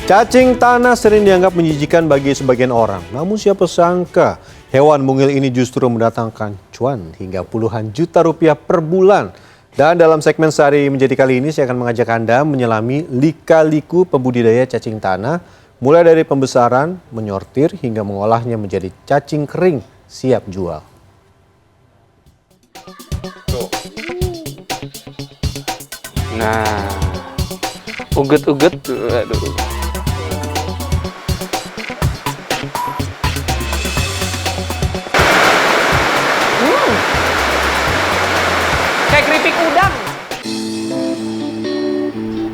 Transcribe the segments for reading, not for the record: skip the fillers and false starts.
Cacing tanah sering dianggap menjijikan bagi sebagian orang. Namun siapa sangka hewan mungil ini justru mendatangkan cuan hingga puluhan juta rupiah per bulan. Dan dalam segmen Sehari Menjadi kali ini saya akan mengajak Anda menyelami lika-liku pembudidaya cacing tanah. Mulai dari pembesaran, menyortir hingga mengolahnya menjadi cacing kering siap jual. Nah, uget-uget, aduh. Kayak keripik udang.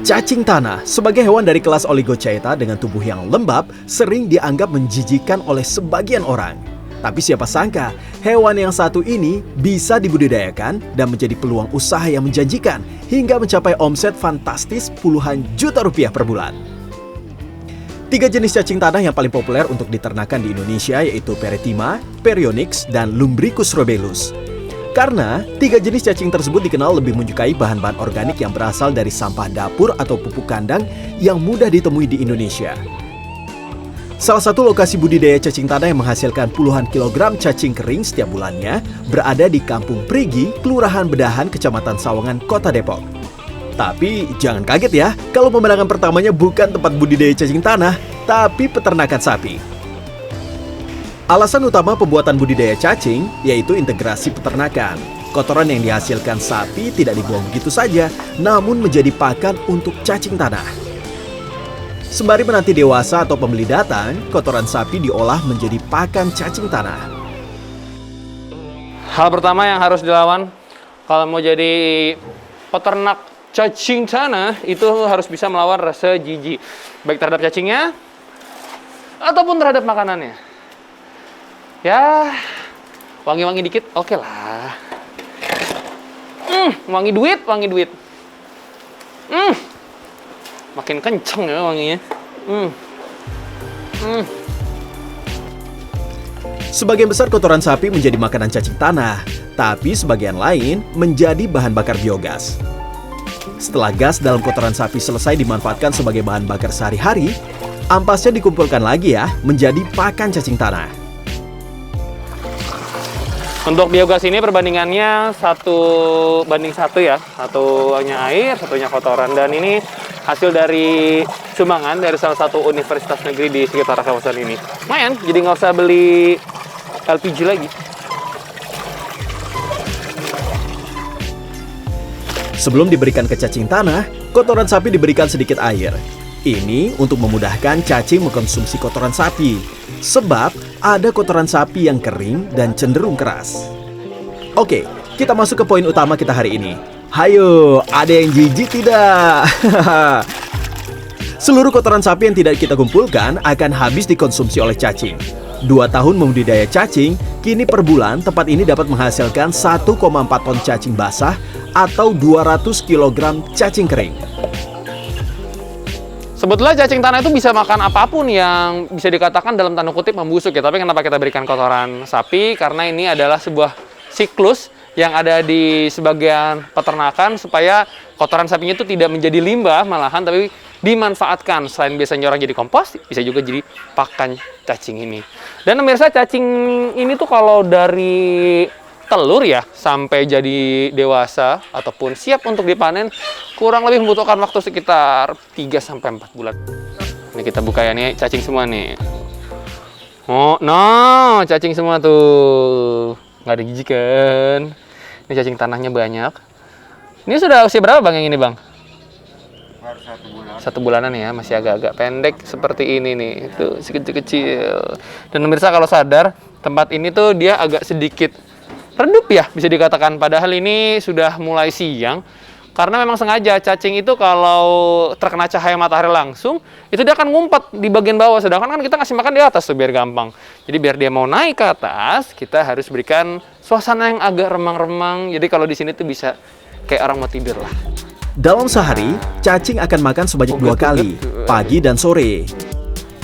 Cacing tanah sebagai hewan dari kelas Oligochaeta dengan tubuh yang lembab sering dianggap menjijikan oleh sebagian orang. Tapi siapa sangka hewan yang satu ini bisa dibudidayakan dan menjadi peluang usaha yang menjanjikan hingga mencapai omset fantastis puluhan juta rupiah per bulan. 3 jenis cacing tanah yang paling populer untuk diternakan di Indonesia yaitu Perithema, Perionyx, dan Lumbricus robelus. Karena 3 jenis cacing tersebut dikenal lebih menyukai bahan-bahan organik yang berasal dari sampah dapur atau pupuk kandang yang mudah ditemui di Indonesia. Salah satu lokasi budidaya cacing tanah yang menghasilkan puluhan kilogram cacing kering setiap bulannya berada di Kampung Prigi, Kelurahan Bedahan, Kecamatan Sawangan, Kota Depok. Tapi jangan kaget ya, kalau pemandangan pertamanya bukan tempat budidaya cacing tanah, tapi peternakan sapi. Alasan utama pembuatan budidaya cacing yaitu integrasi peternakan. Kotoran yang dihasilkan sapi tidak dibuang begitu saja, namun menjadi pakan untuk cacing tanah. Sembari menanti dewasa atau pembeli datang, kotoran sapi diolah menjadi pakan cacing tanah. Hal pertama yang harus dilawan kalau mau jadi peternak cacing tanah itu harus bisa melawan rasa jijik, baik terhadap cacingnya ataupun terhadap makanannya. Ya, wangi-wangi dikit, oke lah. Wangi duit. Makin kenceng ya wanginya. Sebagian besar kotoran sapi menjadi makanan cacing tanah, tapi sebagian lain menjadi bahan bakar biogas. Setelah gas dalam kotoran sapi selesai dimanfaatkan sebagai bahan bakar sehari-hari, ampasnya dikumpulkan lagi ya menjadi pakan cacing tanah. Untuk biogas ini perbandingannya 1:1 ya, satunya air, satunya kotoran. Dan ini hasil dari sumbangan dari salah satu universitas negeri di sekitar kawasan ini. Lumayan, jadi nggak usah beli LPG lagi. Sebelum diberikan ke cacing tanah, kotoran sapi diberikan sedikit air. Ini untuk memudahkan cacing mengkonsumsi kotoran sapi. Sebab ada kotoran sapi yang kering dan cenderung keras. Oke, kita masuk ke poin utama kita hari ini. Hayo, ada yang jijik tidak? Seluruh kotoran sapi yang tidak kita kumpulkan akan habis dikonsumsi oleh cacing. 2 tahun membudidaya cacing, kini per bulan tempat ini dapat menghasilkan 1,4 ton cacing basah atau 200 kg cacing kering. Sebetulnya cacing tanah itu bisa makan apapun yang bisa dikatakan dalam tanda kutip membusuk ya. Tapi kenapa kita berikan kotoran sapi? Karena ini adalah sebuah siklus yang ada di sebagian peternakan supaya kotoran sapinya itu tidak menjadi limbah malahan, tapi dimanfaatkan. Selain biasanya orang jadi kompos, bisa juga jadi pakan cacing ini. Dan pemirsa, cacing ini tuh kalau dari telur ya sampai jadi dewasa ataupun siap untuk dipanen kurang lebih membutuhkan waktu sekitar 3-4 bulan. Ini kita buka ya nih, cacing semua nih. Oh, no, cacing semua tuh. Nggak ada jijik kan. Ini cacing tanahnya banyak. Ini sudah usia berapa Bang yang ini Bang? Baru 1 bulan. 1 bulanan ya, masih agak-agak pendek seperti ini nih. Itu kecil-kecil. Dan pemirsa kalau sadar, tempat ini tuh dia agak sedikit redup ya, bisa dikatakan. Padahal ini sudah mulai siang. Karena memang sengaja cacing itu kalau terkena cahaya matahari langsung, itu dia akan ngumpet di bagian bawah. Sedangkan kan kita ngasih makan di atas tuh biar gampang. Jadi biar dia mau naik ke atas, kita harus berikan suasana yang agak remang-remang. Jadi kalau di sini tuh bisa kayak orang mau tidur lah. Dalam sehari, cacing akan makan sebanyak 2 kali, pagi dan sore.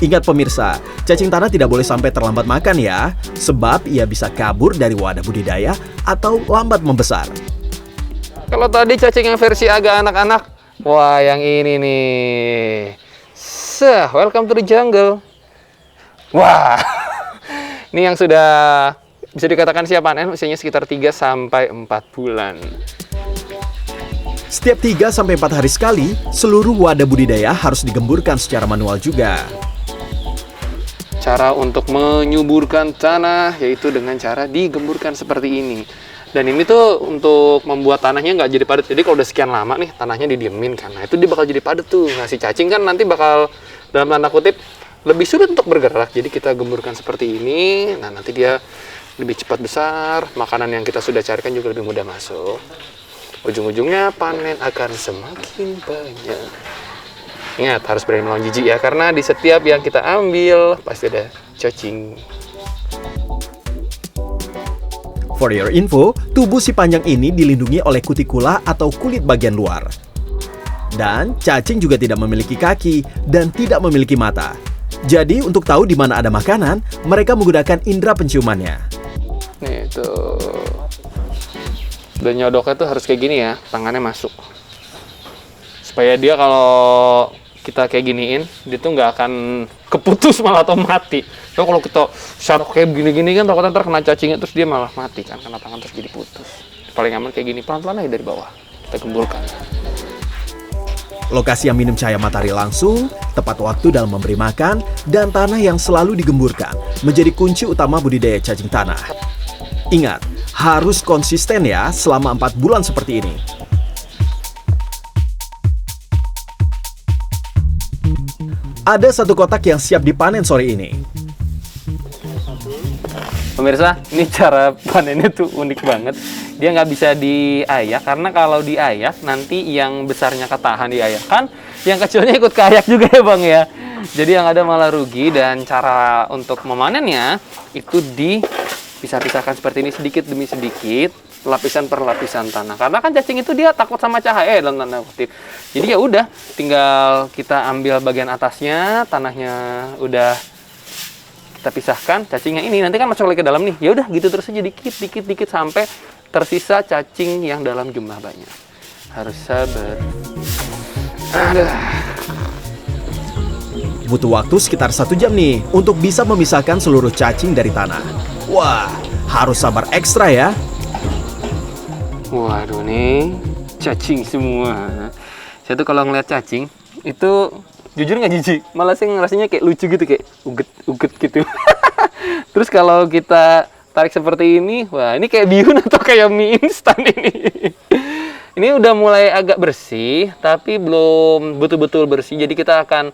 Ingat pemirsa, cacing tanah tidak boleh sampai terlambat makan ya, sebab ia bisa kabur dari wadah budidaya atau lambat membesar. Kalau tadi cacing yang versi agak anak-anak, wah yang ini nih. Pemirsa, welcome to the jungle. Wah, ini yang sudah bisa dikatakan siap panen, usianya sekitar 3 sampai 4 bulan. Setiap 3 sampai 4 hari sekali, seluruh wadah budidaya harus digemburkan secara manual juga. Cara untuk menyuburkan tanah yaitu dengan cara digemburkan seperti ini. Dan ini tuh untuk membuat tanahnya nggak jadi padat. Jadi kalau udah sekian lama nih tanahnya didiemin kan, nah itu dia bakal jadi padat tuh. Nah si cacing kan nanti bakal dalam tanda kutip lebih sulit untuk bergerak. Jadi kita gemburkan seperti ini. Nah nanti dia lebih cepat besar. Makanan yang kita sudah carikan juga lebih mudah masuk. Ujung-ujungnya panen akan semakin banyak. Ingat, harus berani melawan jijik ya, karena di setiap yang kita ambil pasti ada cacing. For your info, tubuh si panjang ini dilindungi oleh kutikula atau kulit bagian luar. Dan cacing juga tidak memiliki kaki dan tidak memiliki mata. Jadi untuk tahu di mana ada makanan, mereka menggunakan indera penciumannya. Nih tuh. Dan nyodoknya tuh harus kayak gini ya, tangannya masuk. Supaya dia kalau kita kayak giniin, dia tuh nggak akan keputus malah atau mati. So kalau kita syarok kayak gini-gini kan takutnya ntar kena cacingnya terus dia malah mati kan, karena tangan terus jadi putus. Paling aman kayak gini, pelan-pelan aja dari bawah. Kita gemburkan. Lokasi yang minim cahaya matahari langsung, tepat waktu dalam memberi makan, dan tanah yang selalu digemburkan menjadi kunci utama budidaya cacing tanah. Ingat, harus konsisten ya selama 4 bulan seperti ini. Ada satu kotak yang siap dipanen sore ini. Pemirsa, ini cara panennya tuh unik banget. Dia nggak bisa diayak, karena kalau diayak nanti yang besarnya ketahan diayak kan, yang kecilnya ikut keayak juga ya bang ya. Jadi yang ada malah rugi, dan cara untuk memanennya itu dipisah-pisahkan seperti ini sedikit demi sedikit, lapisan per lapisan tanah. Karena kan cacing itu dia takut sama cahaya dalam tanda kutip. Jadi ya udah, tinggal kita ambil bagian atasnya, tanahnya udah kita pisahkan, cacingnya ini nanti kan masuk lagi ke dalam nih. Ya udah gitu terus aja dikit sampai tersisa cacing yang dalam jumlah banyak. Harus sabar. Aduh. Butuh waktu sekitar 1 jam nih untuk bisa memisahkan seluruh cacing dari tanah. Wah, harus sabar ekstra ya. Waduh nih, cacing semua. Saya tuh kalau ngeliat cacing, itu jujur nggak jijik. Malah sih ngerasanya kayak lucu gitu, kayak uget gitu. Terus kalau kita tarik seperti ini, wah ini kayak bihun atau kayak mie instan ini. Ini udah mulai agak bersih, tapi belum betul-betul bersih. Jadi kita akan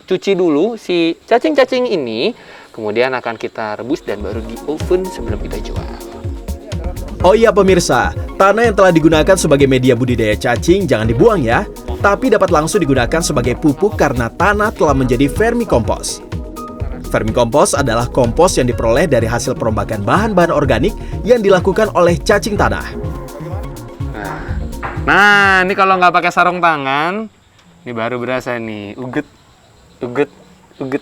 cuci dulu si cacing-cacing ini, kemudian akan kita rebus dan baru di oven sebelum kita jual. Oh iya pemirsa, tanah yang telah digunakan sebagai media budidaya cacing jangan dibuang ya, tapi dapat langsung digunakan sebagai pupuk karena tanah telah menjadi vermikompos. Vermikompos adalah kompos yang diperoleh dari hasil perombakan bahan-bahan organik yang dilakukan oleh cacing tanah. Nah, ini kalau nggak pakai sarung tangan, ini baru berasa nih, uget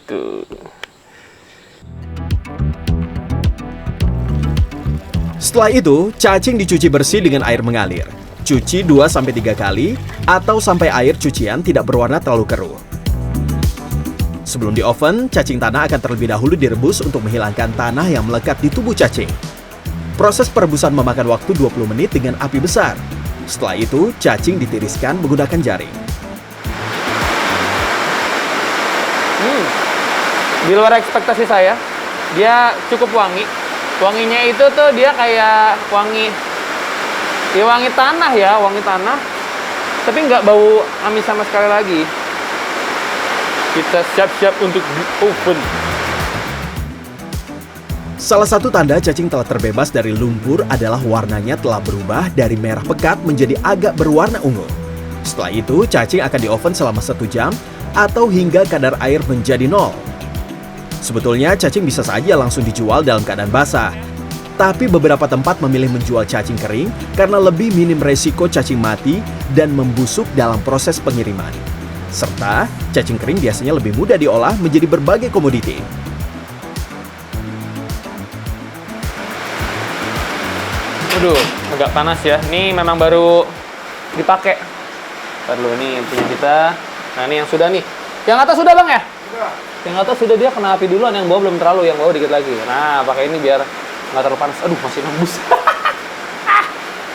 tuh. Setelah itu, cacing dicuci bersih dengan air mengalir. Cuci 2-3 kali atau sampai air cucian tidak berwarna terlalu keruh. Sebelum di oven, cacing tanah akan terlebih dahulu direbus untuk menghilangkan tanah yang melekat di tubuh cacing. Proses perebusan memakan waktu 20 menit dengan api besar. Setelah itu, cacing ditiriskan menggunakan jaring. Di luar ekspektasi saya, dia cukup wangi. Wanginya itu tuh dia kayak wangi tanah ya, wangi tanah. Tapi nggak bau amis sama sekali lagi. Kita siap-siap untuk di oven. Salah satu tanda cacing telah terbebas dari lumpur adalah warnanya telah berubah dari merah pekat menjadi agak berwarna ungu. Setelah itu, cacing akan di oven selama 1 jam atau hingga kadar air menjadi 0. Sebetulnya cacing bisa saja langsung dijual dalam keadaan basah. Tapi beberapa tempat memilih menjual cacing kering karena lebih minim resiko cacing mati dan membusuk dalam proses pengiriman. Serta cacing kering biasanya lebih mudah diolah menjadi berbagai komoditi. Waduh, agak panas ya. Ini memang baru dipakai. Ntar dulu nih yang punya kita. Nah ini yang sudah nih. Yang atas sudah bang ya? Udah. Yang atas sudah, dia kena api duluan, yang bawah belum terlalu, yang bawah dikit lagi. Nah, pakai ini biar nggak terlalu panas. Aduh, masih nembus.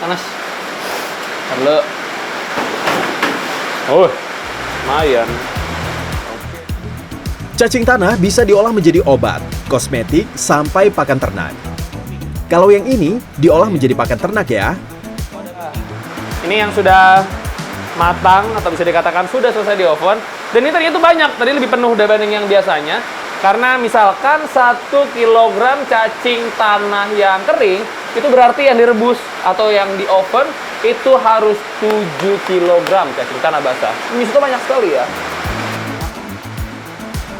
Panas. Halo. Oh, lumayan. Cacing tanah bisa diolah menjadi obat, kosmetik, sampai pakan ternak. Kalau yang ini diolah menjadi pakan ternak ya. Ini yang sudah matang atau bisa dikatakan sudah selesai di oven. Dan ini ternyata banyak, tadi lebih penuh dibanding yang biasanya. Karena misalkan 1 kilogram cacing tanah yang kering, itu berarti yang direbus atau yang di oven itu harus 7 kilogram cacing tanah basah. Ini itu banyak sekali ya.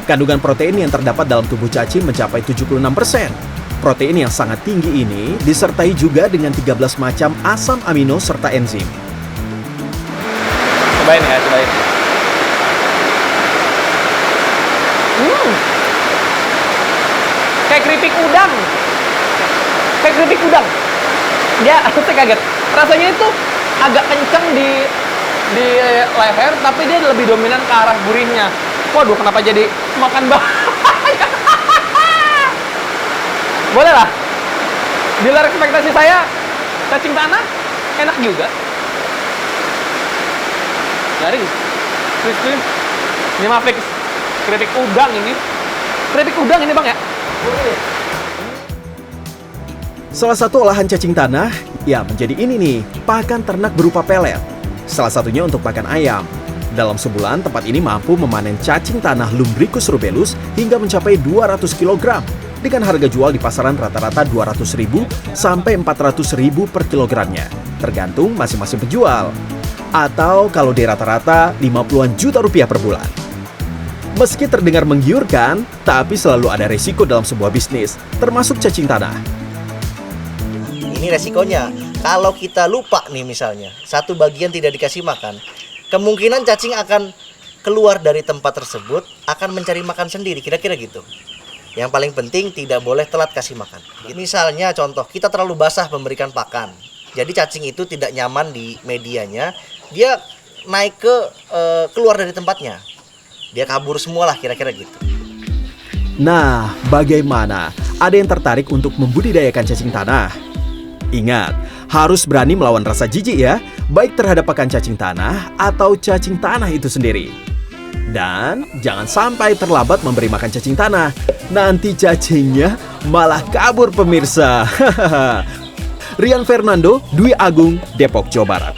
Kandungan protein yang terdapat dalam tubuh cacing mencapai 76%. Protein yang sangat tinggi ini disertai juga dengan 13 macam asam amino serta enzim. Cobain ya, cobain. Kayak keripik udang. Kayak keripik udang. Ya, saya kaget. Rasanya itu agak kencang di leher, tapi dia lebih dominan ke arah gurihnya. Waduh, kenapa jadi makan banyak? Boleh lah. Di luar ekspektasi saya, cacing tanah enak juga. Garing, crispy. Ini mah fix keripik udang ini. Keripik udang ini bang ya? Salah satu olahan cacing tanah ya menjadi ini nih, pakan ternak berupa pelet. Salah satunya untuk pakan ayam. Dalam sebulan, tempat ini mampu memanen cacing tanah Lumbricus rubellus hingga mencapai 200 kg dengan harga jual di pasaran rata-rata 200.000 sampai 400.000 per kilogramnya, tergantung masing-masing penjual. Atau kalau di rata-rata 50-an juta rupiah per bulan. Meski terdengar menggiurkan, tapi selalu ada resiko dalam sebuah bisnis, termasuk cacing tanah. Ini resikonya, kalau kita lupa nih misalnya, satu bagian tidak dikasih makan, kemungkinan cacing akan keluar dari tempat tersebut, akan mencari makan sendiri, kira-kira gitu. Yang paling penting tidak boleh telat kasih makan. Misalnya contoh, kita terlalu basah memberikan pakan, jadi cacing itu tidak nyaman di medianya, dia naik ke keluar dari tempatnya, dia kabur semualah kira-kira gitu. Nah, bagaimana? Ada yang tertarik untuk membudidayakan cacing tanah? Ingat, harus berani melawan rasa jijik ya, baik terhadap pakan cacing tanah atau cacing tanah itu sendiri. Dan jangan sampai terlambat memberi makan cacing tanah, nanti cacingnya malah kabur pemirsa. Rian Fernando, Dwi Agung, Depok, Jawa Barat.